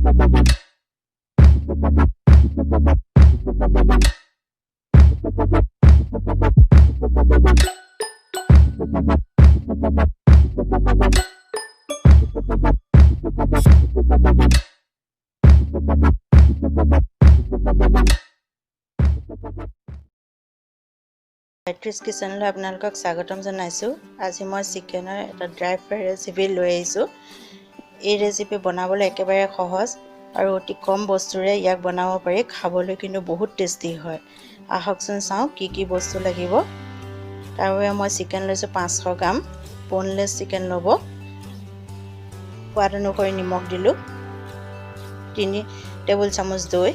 Redchilli channel আপোনালোকক স্বাগতম জনাইছো আজি মই চিকেনৰ এটা ড্ৰাই ফ্ৰাই ৰেচিপি লৈ আহিছো এই ৰেচিপি বনাবলৈ একেবাৰে সহজ আৰু অতি কম বস্তুৰে ইয়াক বনাব পাৰি খাবলৈ কিন্তু বহুত টেষ্টি হয় আহকচোন চাও কি বস্তু লাগিব তাৰ বাবে মই চিকেন লৈছো 500 গ্ৰাম boneless চিকেন লব সোৱাদ অনুসৰি নিমখ দিলো 3 টেবুল চামুচ দৈ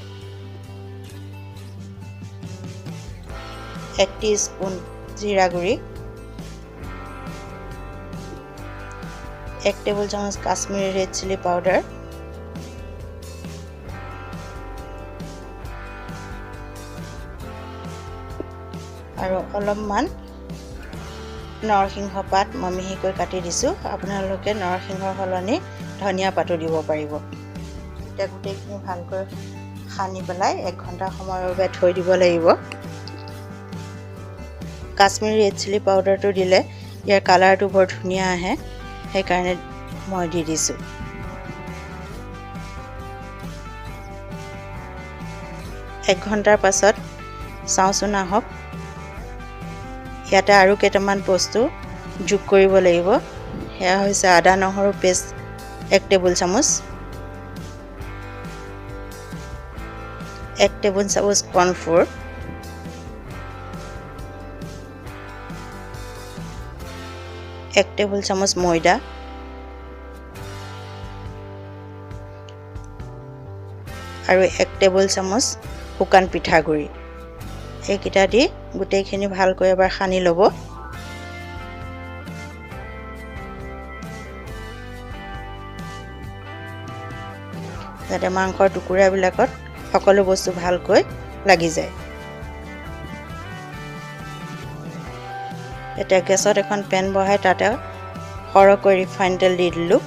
1 টিস্পুন জিৰা গুড়ি 1 টেবুল চামুচ কাশ্মীৰী ৰেড চিলি পাউডাৰ আৰু অলপমান নৰসিংহ পাত মই মিহিকৈ কাটি দিছো আপোনালোকে নৰসিংহৰ সলনি ধনিয়া পাতো দিব পাৰিব এটা গুটেইখিনি ভালকৈ খানি পেলাই 1 ঘণ্টা সময়ৰ বাবে থৈ দিব লাগিব Kasmiri red chilli powder to dile ইয়াৰ কালাৰটো বৰ ধুনিয়া আহে সেই কাৰণে মই দি দিছো 1 ঘণ্টাৰ পাছত চাওচোন আহক ইয়াতে আৰু কেইটামান বস্তু যোগ কৰিব লাগিব হেয়া হৈছে আদা নহৰু পেষ্ট 1 টেবুল চামুচ 1 টেবুল চামুচ কৰ্নফ্লোৰ 1 টেবুল চামুচ ময়দা আৰু 1 টেবুল চামুচ শুকান পিঠাগুৰি এইকিটা দি গুটেইখিনি ভালকৈ এবাৰ খানি লব যাতে মাংসৰ টুকুৰাবিলাকত সকলো বস্তু ভালকৈ লাগি যায় এটা গেছত এখন পেন বহাই তাতে সৰকৈ ৰিফাইন তেল দি দিলো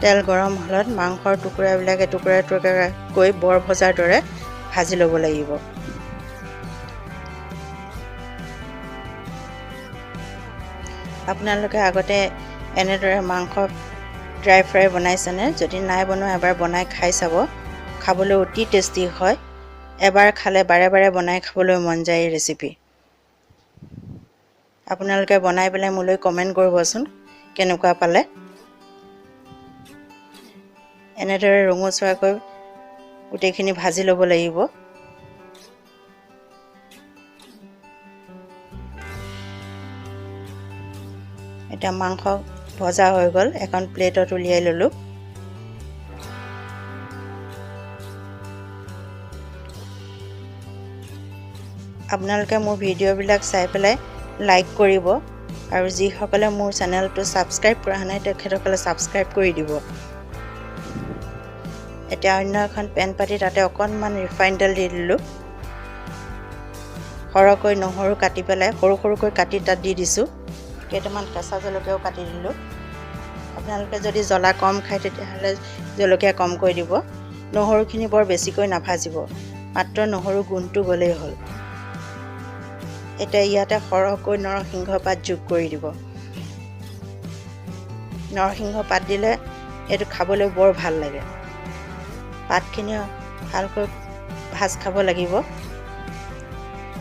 তেল গৰম হলত মাংসৰ টুকুৰাবিলাক টুকুৰা বৰ ভজাৰ দৰে ভাজি ল'ব লাগিব আপোনালোকে আগতে এনেদৰে মাংস ড্ৰাই ফ্ৰাই বনাইছেনে যদি নাই বনোৱা এবাৰ বনাই খাই চাব খাবলৈ অতি টেষ্টি হয় এবাৰ খালে বাৰে বাৰে বনাই খাবলৈ মন যায় এই ৰেচিপি আপোনালোকে বনাই পেলাই মোলৈ কমেন্ট কৰিবচোন কেনেকুৱা পালে এনেদৰে ৰঙচুৱাকৈ গুটেইখিনি ভাজি ল'ব লাগিব এটা মাংস ভজা হৈ গল এখন প্লেটত উলিয়াই ললো আপোনালোকে মোৰ ভিডিঅ'বিলাক চাই পেলাই লাইক কৰিব আৰু যিসকলে মোৰ চেনেলটো সাবস্ক্ৰাইব কৰা নাই তেখেতসকলে সাবস্ক্ৰাইব কৰি দিব এটা অন্য এখন পেন পাতি তাতে অকণমান ৰিফাইন তেল দি দিলো সৰকৈ নহৰু কাটি পেলাই সৰুকৈ কাটি তাত দি দিছো কেইটামান কেঁচা জলকীয়াও কাটি দিলো আপোনালোকে যদি জ্বলা কম খায় তেতিয়াহলে জলকীয়া কম কৰি দিব নহৰুখিনি বৰ বেছিকৈ নাভাজিব মাত্ৰ নহৰু গুণটো গলেই হ'ল এটা ইয়াতে সৰকৈ নৰসিংহ পাত যোগ কৰি দিব নৰসিংহ পাত দিলে এটো খাবলৈ বৰ ভাল লাগে পাতখিনি ভালকৈ ভাজ খাব লাগিব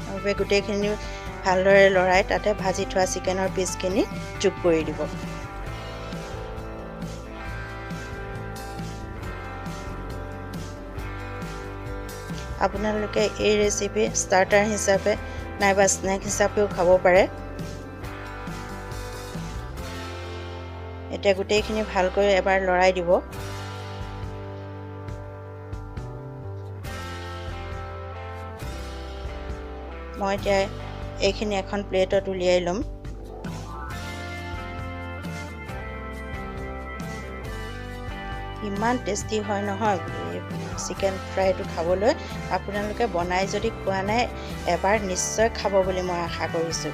আৰু গুটেইখিনি ভালদৰে লৰাই তাতে ভাজি থোৱা চিকেনৰ পিচখিনি যোগ কৰি দিব আপোনালোকে এই ৰেচিপি ষ্টাৰ্টাৰ হিচাপে নাইবা স্নেক হিচাপেও খাব পাৰে এটা গুটেইখিনি ভালকৈ এবাৰ লৰাই দিব মই এতিয়া এইখিনি এখন প্লেটত উলিয়াই লম ইমান টেষ্টি হয় নহয় চিকেন ফ্ৰাইটো খাবলৈ আপোনালোকে বনাই যদি খোৱা নাই এবাৰ নিশ্চয় খাব বুলি মই আশা কৰিছো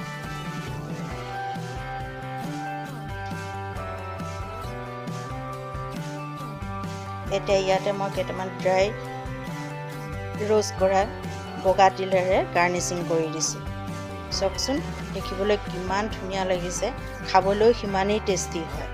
এতিয়া ইয়াতে মই কেইটামান ড্ৰাই ৰোষ্ট কৰা বগা তিলেৰে গাৰ্নিচিং কৰি দিছোঁ চাওকচোন দেখিবলৈ কিমান ধুনীয়া লাগিছে খাবলৈ সিমানেই টেষ্টি হয়